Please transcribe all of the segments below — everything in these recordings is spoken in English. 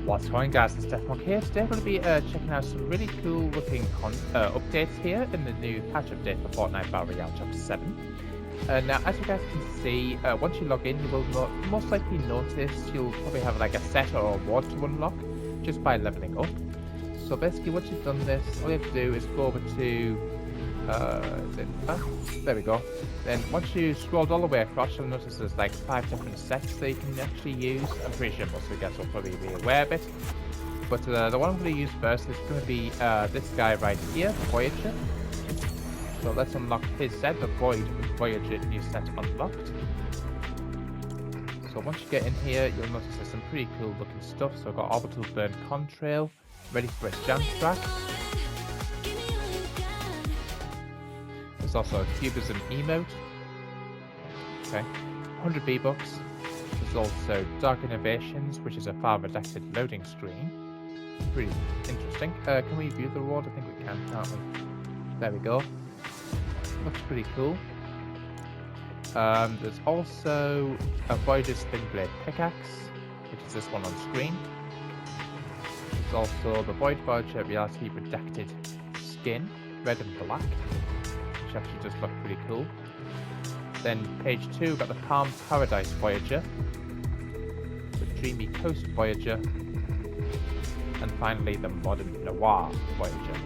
What's going, guys? It's Deathmark here. Today we're going to be checking out some really cool looking updates here in the new patch update for Fortnite Battle Royale Chapter 7. Now, as you guys can see, once you log in, you will most likely notice you'll probably have like a set or a reward to unlock just by leveling up. So basically, once you've done this, all you have to do is go over to there we go. Then once you scrolled all the way across, you'll notice there's like 5 different sets that you can actually use. I'm pretty sure most of you guys will probably be aware of it. But the one I'm going to use first is going to be this guy right here, Voyager. So let's unlock his set, the Voyager new set unlocked. So once you get in here, you'll notice there's some pretty cool looking stuff. So I've got Orbital Burn Contrail, ready for a jump track. There's also a Cubism emote. Okay, 100 V-Bucks. There's also Dark Innovations, which is a file redacted loading screen. Pretty interesting. Can we view the reward? I think we can, can't we? There we go. Looks pretty cool. There's also a Voyager Spin Blade Pickaxe, which is this one on screen. There's also the Voyager Reality Redacted Skin, red and black, which actually does look pretty cool. Then page 2, we've got the Palm Paradise Voyager, the Dreamy Coast Voyager, and finally the Modern Noir Voyager.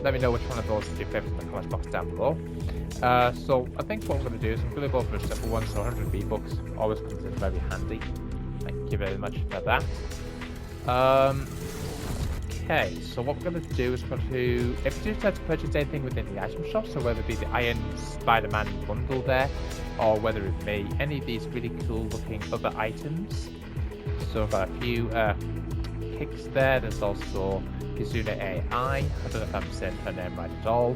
Let me know which one of those is your favourite in the comment box down below. So I think what I'm going to do is I'm going to go for a simple one, so 100 V-Bucks always comes in very handy. Thank you very much for that. Okay, so what we're going to do is we're going to, if you decide to purchase anything within the item shop, so whether it be the Iron Spider-Man bundle there, or whether it be any of these really cool looking other items. So I've got a few kicks there. There's also Kizuna AI, I don't know if I'm saying her name right at all.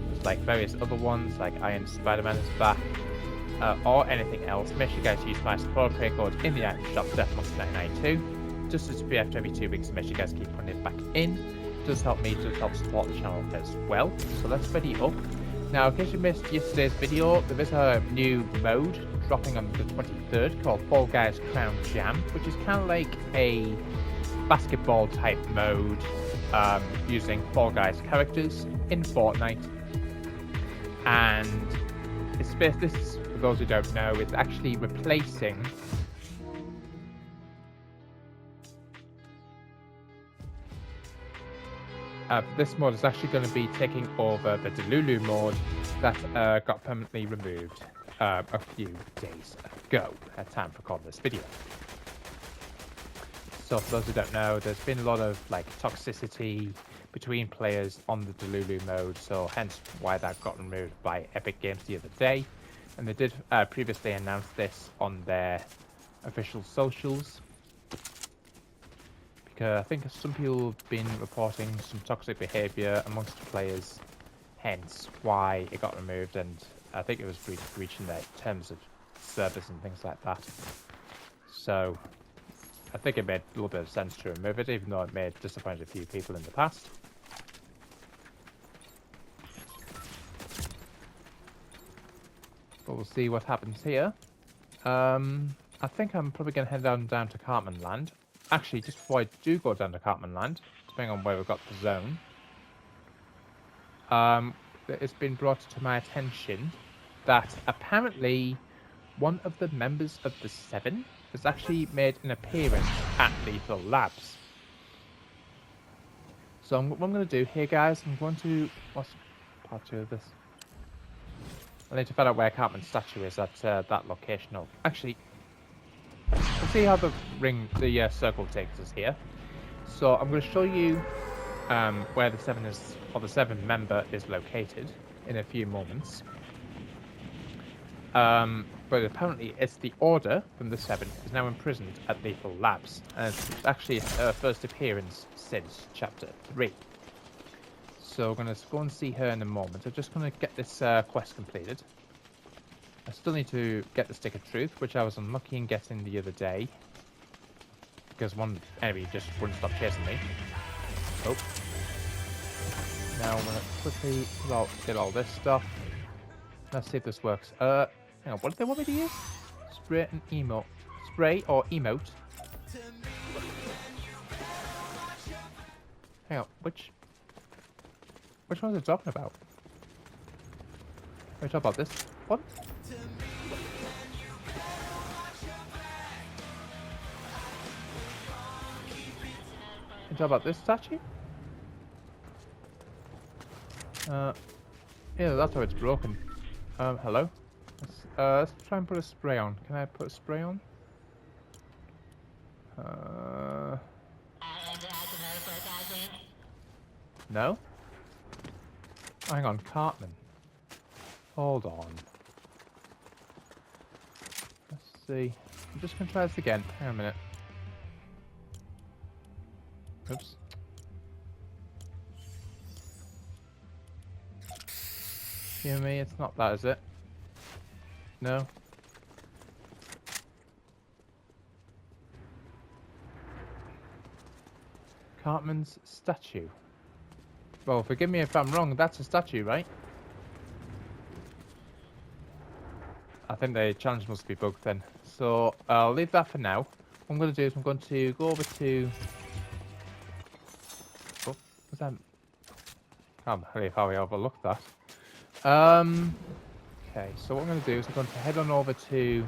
There's like various other ones, like Iron Spider-Man is back, or anything else. Make sure you guys use my support code in the item shop, Deathmark992. Just as be after every 2 weeks, and make sure you guys keep putting it back in. It does help me, does help support the channel as well. So let's ready up. Now, in case you missed yesterday's video, there is a new mode dropping on the 23rd called Fall Guys Crown Jam, which is kind of like a basketball type mode using Fall Guys characters in Fortnite. And it's this, for those who don't know, it's actually replacing this mod is actually going to be taking over the Delulu mod that got permanently removed a few days ago at time for recording this video. So for those who don't know, there's been a lot of like toxicity between players on the Delulu mode, so hence why that got removed by Epic Games the other day. And they did previously announce this on their official socials. I think some people have been reporting some toxic behaviour amongst the players, hence why it got removed, and I think it was breaching their terms of service and things like that. So I think it made a little bit of sense to remove it, even though it may have disappointed a few people in the past. But we'll see what happens here. I think I'm probably going to head down to Cartman Land. Actually, just before I do go down to Cartman Land, depending on where we've got the zone, it's been brought to my attention that apparently one of the members of the Seven has actually made an appearance at Lethal Labs. So what I'm going to do here, guys, I'm going to... What's part 2 of this? I need to find out where Cartman's statue is at that location. Oh, actually... Let's see how the circle takes us here. So I'm going to show you where the 7 is, or the 7 member is located in a few moments. But apparently it's the Order from the 7 is now imprisoned at Lethal Labs, and it's actually her first appearance since Chapter 3. So we're going to go and see her in a moment. I'm just going to get this quest completed. I still need to get the Stick of Truth, which I was unlucky in getting the other day, because one enemy just wouldn't stop chasing me. Oh. Now I'm going to quickly get all this stuff. Let's see if this works. Hang on, what do they want me to use? Spray and emote. Spray or emote Hang on, which one's it talking about? Are you talking about this one? You talking about this statue? Yeah, that's how it's broken. Hello? Let's try and put a spray on. Can I put a spray on? No? Hang on, Cartman. Hold on. Let's see. I'm just gonna try this again. Hang on a minute. Oops. You and me, it's not that, is it? No? Cartman's statue. Well, forgive me if I'm wrong, that's a statue, right? I think the challenge must be bugged then. So, I'll leave that for now. What I'm going to do is I'm going to go over to... Oh, what's that? Can't believe how I overlooked that. Okay, so what I'm going to do is I'm going to head on over to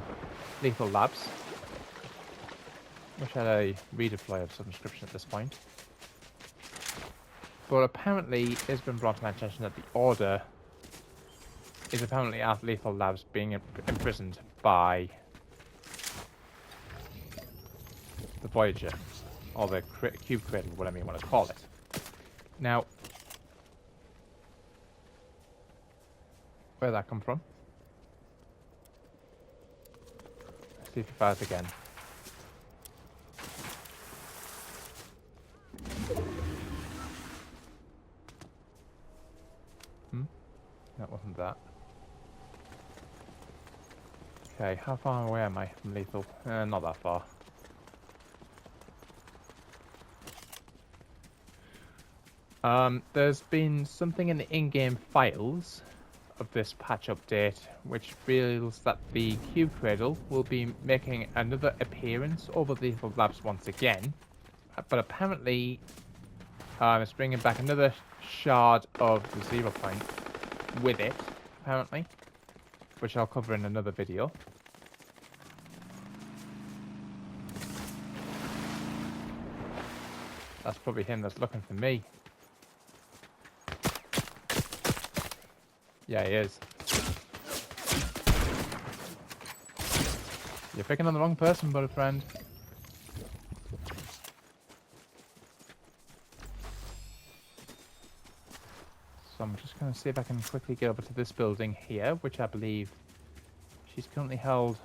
Lethal Labs. Wish I had a redeploy of some description at this point. But apparently it's been brought to my attention that the Order is apparently at Lethal Labs being imprisoned by the Voyager, or the Cube Cradle, whatever you want to call it. Now, where did that come from? Let's see if it fires again. That wasn't that. Okay, how far away am I from Lethal? Not that far. There's been something in the in-game files of this patch update which reveals that the Cube Cradle will be making another appearance over Lethal Labs once again, but apparently it's bringing back another shard of the 0 point with it, apparently, which I'll cover in another video. That's probably him that's looking for me. Yeah, he is. You're picking on the wrong person, buddy friend. So I'm just going to see if I can quickly get over to this building here, which I believe she's currently held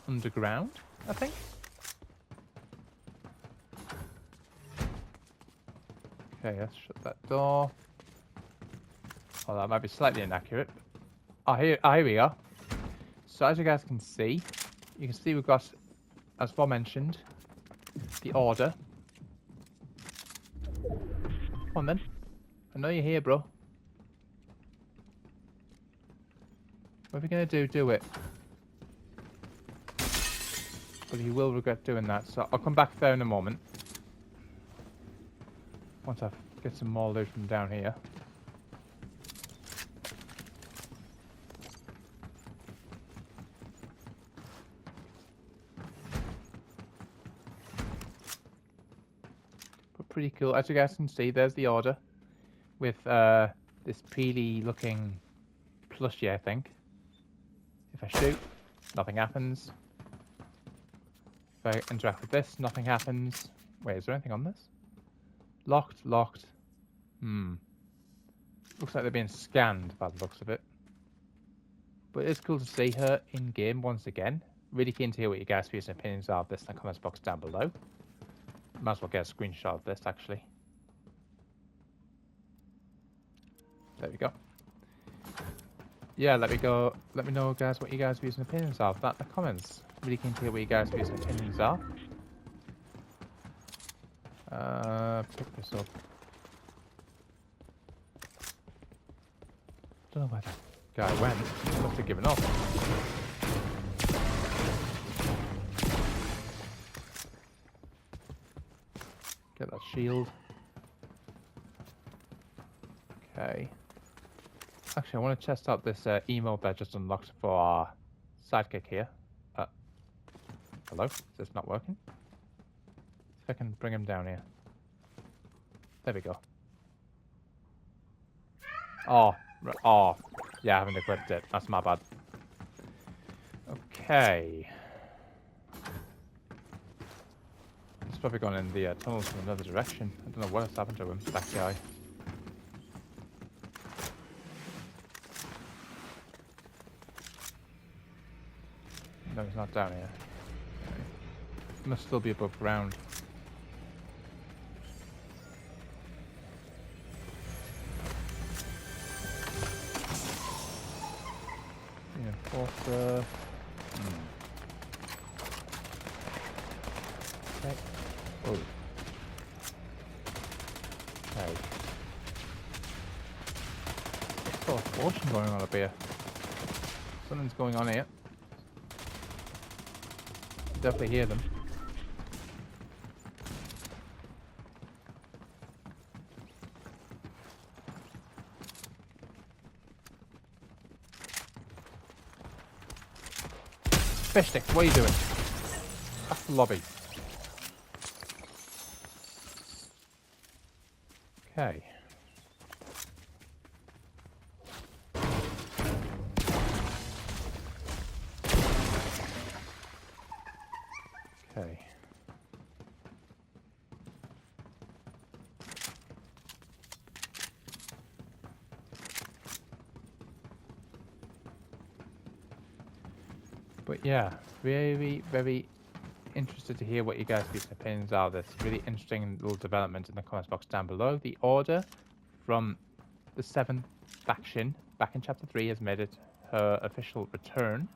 underground, I think. Okay, let's shut that door. Oh, that might be slightly inaccurate. Oh, here we are. So as you guys can see, we've got, as aforementioned, the Order. Come on then. I know you're here, bro. What are we going to do? Do it. But you will regret doing that, so I'll come back there in a moment. Once I get some more loot from down here. But pretty cool. As you guys can see, there's the Order. With this peely looking plushie, I think. If I shoot, nothing happens. If I interact with this, nothing happens. Wait, is there anything on this? Locked, locked. Looks like they're being scanned by the looks of it. But it's cool to see her in-game once again. Really keen to hear what you guys' views and opinions are of this in the comments box down below. Might as well get a screenshot of this, actually. There we go. Yeah, let me know, guys, what you guys' views and opinions are of that in the comments. Really keen to hear what you guys' views and opinions are. Pick this up. Don't know where that guy went. He must have given up. Get that shield. Okay. Actually, I want to test out this emote that I just unlocked for our sidekick here. Hello? Is this not working? See if I can bring him down here. There we go. Oh, oh, yeah, I haven't equipped it. That's my bad. Okay. He's probably gone in the tunnels from another direction. I don't know what has happened to him, that guy. No, he's not down here. Okay. He must still be above ground. Reinforcer. Okay. Oh. Okay. What's sort of potion going on up here? Something's going on here. Definitely hear them. Fish stick, what are you doing? That's the lobby. Okay. Okay. But yeah, very, very interested to hear what you guys' opinions are. This really interesting little development in the comments box down below. The Order from the 7th faction back in Chapter 3 has made it her official return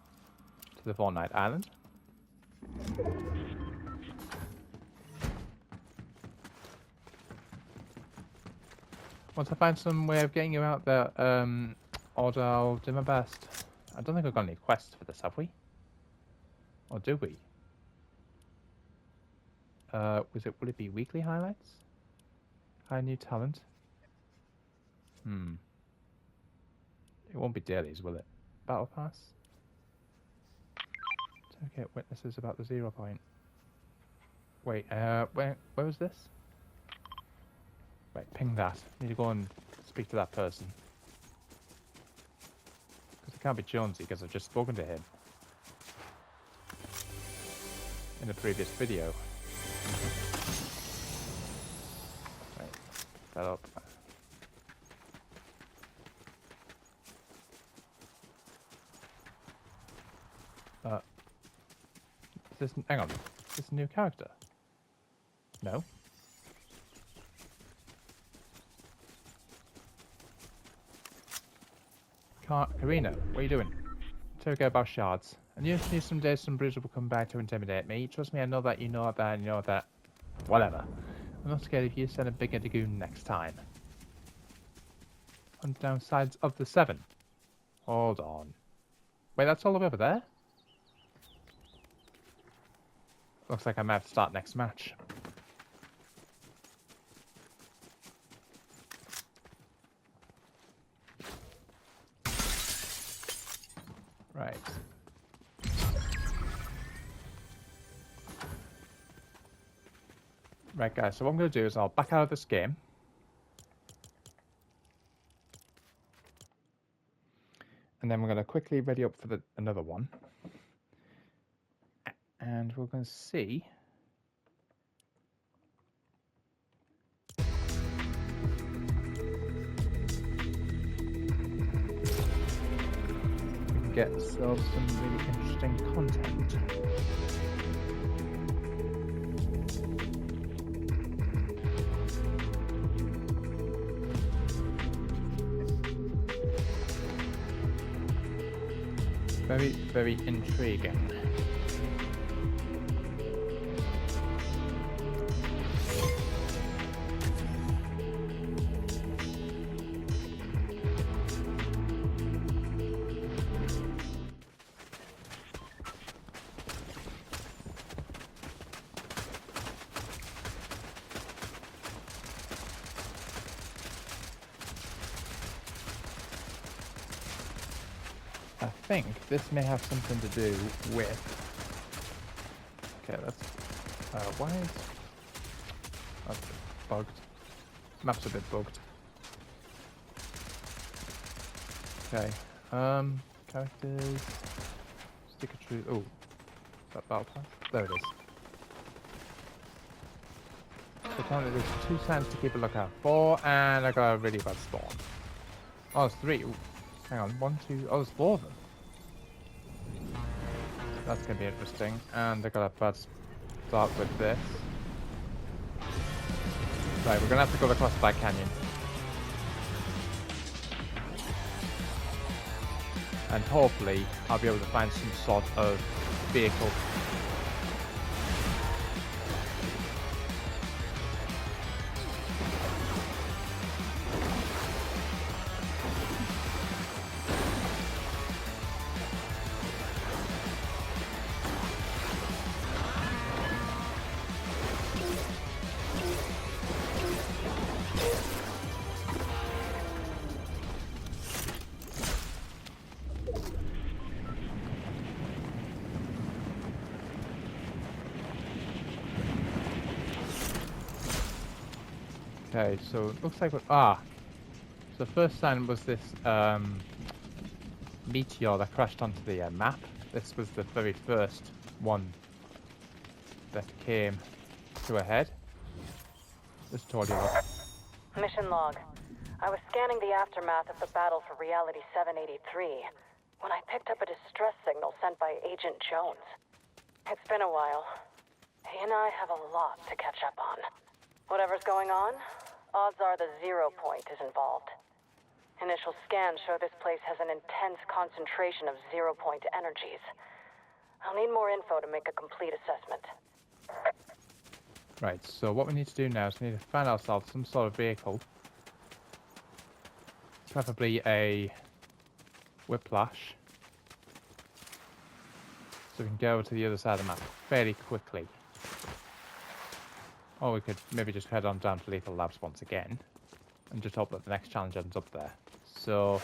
to the Fortnite Island. Once I find some way of getting you out there, Order, I'll do my best. I don't think we've got any quests for this, have we? Or do we? Would it be weekly highlights? High new talent? It won't be dailies, will it? Battle pass? To get witnesses about the 0 point. Wait, where was this? Right, ping that. Need to go and speak to that person. Because it can't be Jonesy, because I've just spoken to him. In the previous video. Right, that up. Hang on, is this a new character? No? Karina, what are you doing? Interrogate about shards. And you need some days some bruiser will come back to intimidate me. Trust me, I know that, you know that, you know that. Whatever. I'm not scared if you send a bigger dragoon next time. On down sides of the 7. Hold on. Wait, that's all the way over there? Looks like I might have to start next match. Right. Right, guys, so what I'm going to do is I'll back out of this game. And then we're going to quickly ready up for another one. And we're going to see... we can get ourselves some really interesting content. Very, very intriguing. I think this may have something to do with... Okay, that's... why is... That's a bit bugged. Map's a bit bugged. Okay, characters... Stick a true... Oh, is that battle pass? There it is. So apparently there's 2 signs to keep a lookout for, and I got a really bad spawn. Oh, it's 3. Ooh. Hang on, 1, 2... Oh, there's 4 of them. That's going to be interesting. And I got a bad start with this. Right, we're going to have to go across the back canyon. And hopefully, I'll be able to find some sort of vehicle. Okay, so it looks like what... Ah! So the first sign was this meteor that crashed onto the map. This was the very first one that came to a head. Just told you what. Mission log. I was scanning the aftermath of the battle for Reality 783 when I picked up a distress signal sent by Agent Jones. It's been a while. He and I have a lot to catch up on. Whatever's going on, odds are the 0 point is involved. Initial scans show this place has an intense concentration of 0 point energies. I'll need more info to make a complete assessment. Right, so what we need to do now is we need to find ourselves some sort of vehicle. Preferably a whiplash. So we can go to the other side of the map fairly quickly. Or we could maybe just head on down to Lethal Labs once again. And just hope that the next challenge ends up there. So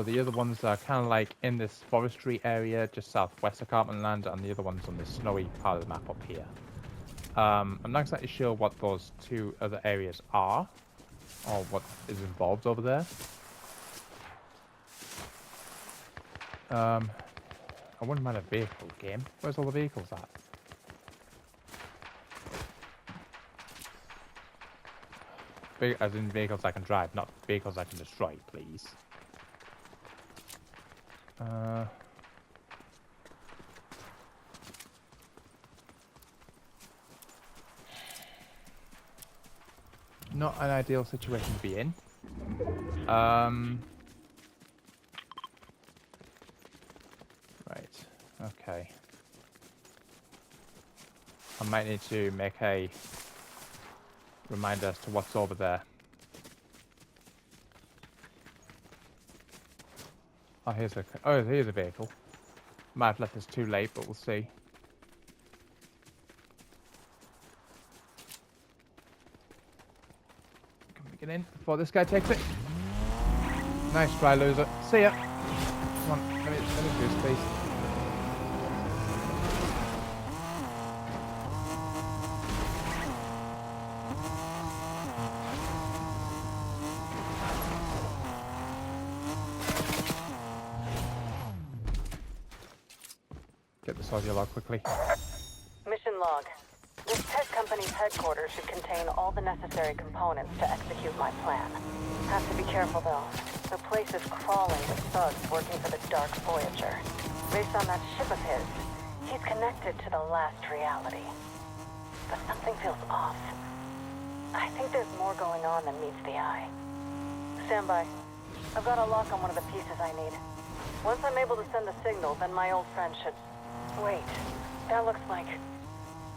the other ones are kind of like in this forestry area just southwest of Cartman Land, and the other one's on this snowy part of the map up here. I'm not exactly sure what those 2 other areas are, or what is involved over there. I wouldn't mind a vehicle game. Where's all the vehicles at? As in vehicles I can drive, not vehicles I can destroy, please. Not an ideal situation to be in. Right, okay. I might need to make a reminder as to what's over there. Oh, here's a vehicle. Might have left this too late, but we'll see. Can we get in before this guy takes it? Nice try, loser. See ya. Come on, let me do this, please. Get this audio log quickly. Mission log. This tech company's headquarters should contain all the necessary components to execute my plan. Have to be careful though. The place is crawling with thugs working for the Dark Voyager. Based on that ship of his, he's connected to the last reality. But something feels off. I think there's more going on than meets the eye. Stand by. I've got a lock on one of the pieces I need. Once I'm able to send the signal, then my old friend should... Wait, that looks like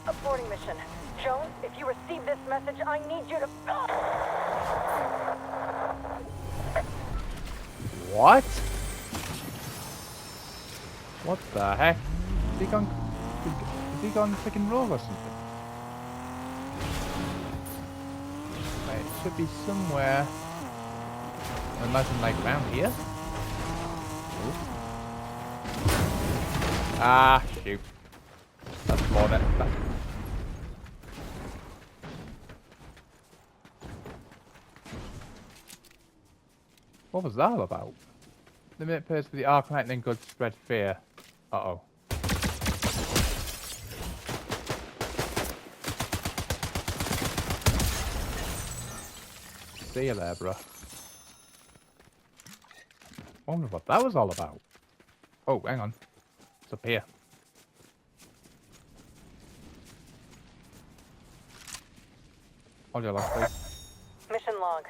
a boarding mission. Jones, if you receive this message, I need you to... What? What the heck? Is he gone freaking rogue or something? Right, it should be somewhere Imagine like around here. Ooh. Ah, shoot. That's flawed. What was that all about? The minute pairs for the arc lightning good spread fear. Uh-oh. See you there, bruh. Wonder what that was all about. Oh, hang on. It's up here. Hold your lock, please. Mission log.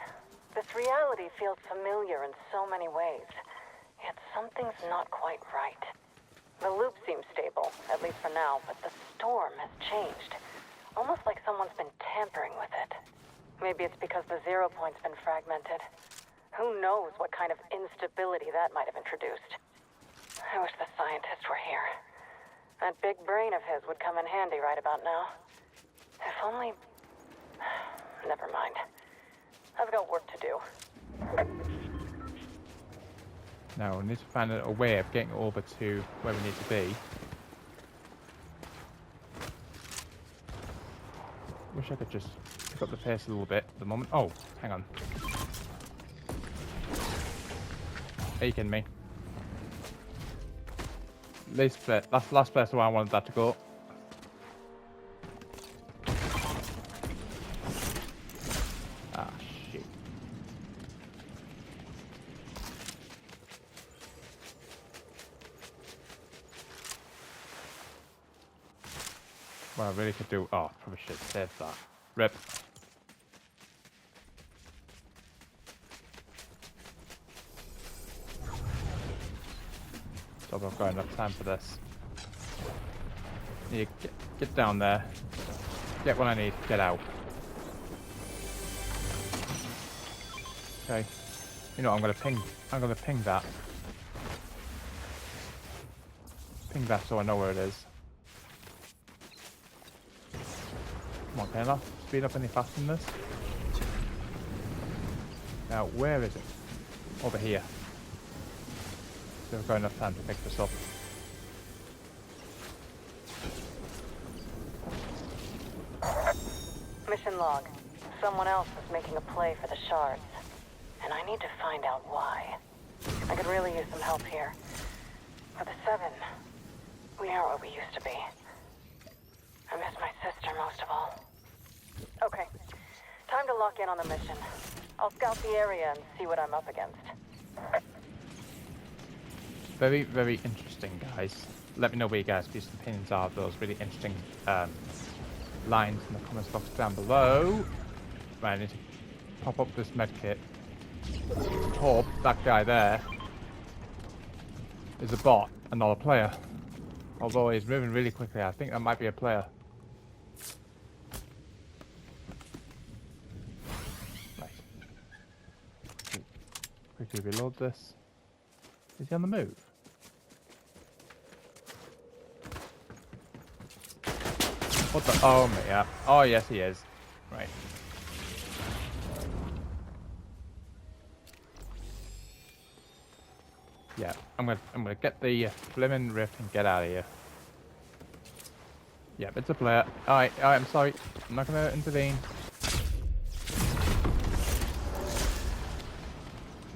This reality feels familiar in so many ways. Yet something's not quite right. The loop seems stable, at least for now, but the storm has changed. Almost like someone's been tampering with it. Maybe it's because the 0 point's been fragmented. Who knows what kind of instability that might have introduced. I wish the scientists were here. That big brain of his would come in handy right about now. If only... Never mind. I've got work to do. Now, we need to find a way of getting over to where we need to be. Wish I could just pick up the pace a little bit at the moment. Oh, hang on. Are you kidding me? That's the last place where I wanted that to go. Ah, shit. Well, I really could do... Oh, probably should save that. Rip. So I've got enough time for this. Yeah, get down there. Get what I need. Get out. Okay. You know, I'm gonna ping that. Ping that so I know where it is. Come on, can I not speed up any faster than this? Now, where is it? Over here. So we've got enough time to pick this up. Mission log. Someone else is making a play for the shards. And I need to find out why. I could really use some help here. For the 7, we aren't where we used to be. I miss my sister most of all. Okay, time to lock in on the mission. I'll scout the area and see what I'm up against. Very, very interesting, guys. Let me know what you guys' views and opinions are of those really interesting lines in the comments box down below. Right, I need to pop up this medkit. Hope that guy there is a bot and not a player. Although he's moving really quickly, I think that might be a player. Right. Quickly reload this. Is he on the move? What the? Oh, yeah. Oh, yes, he is. Right. Yeah, I'm gonna get the flimming rift and get out of here. Yeah, it's a player. Alright, I'm sorry. I'm not gonna intervene.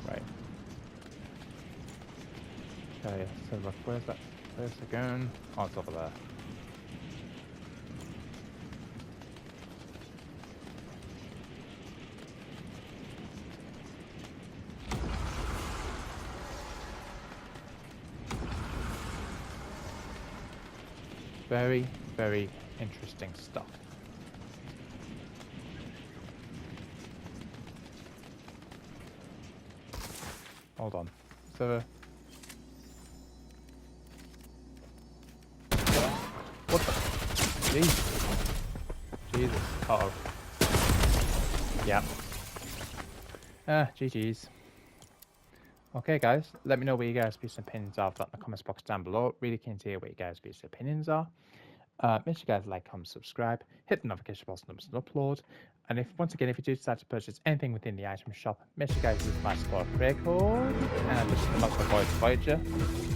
Right. Okay, so look, where's that place again? Oh, it's over there. Very, very interesting stuff. Hold on. So, what the? Jesus. Jesus. Uh-oh. Yeah. GG's. Okay, guys, let me know what you guys' views and opinions are of that in the comments box down below. Really keen to hear what you guys' views and opinions are. Make sure you guys like, comment, subscribe, hit the notification bell so you don't miss an upload. And once again, if you do decide to purchase anything within the item shop, make sure you guys use my squad trade code. And this is also Voyager.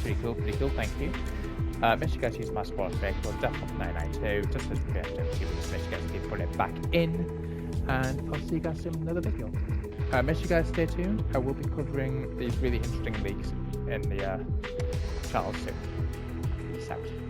Pretty cool, thank you. Make sure you guys use my squad trade code, DEFCON992, just as the best make sure you guys keep putting it back in. And I'll see you guys in another video. Make sure you guys stay tuned. I will be covering these really interesting leaks in the channel soon. Peace out.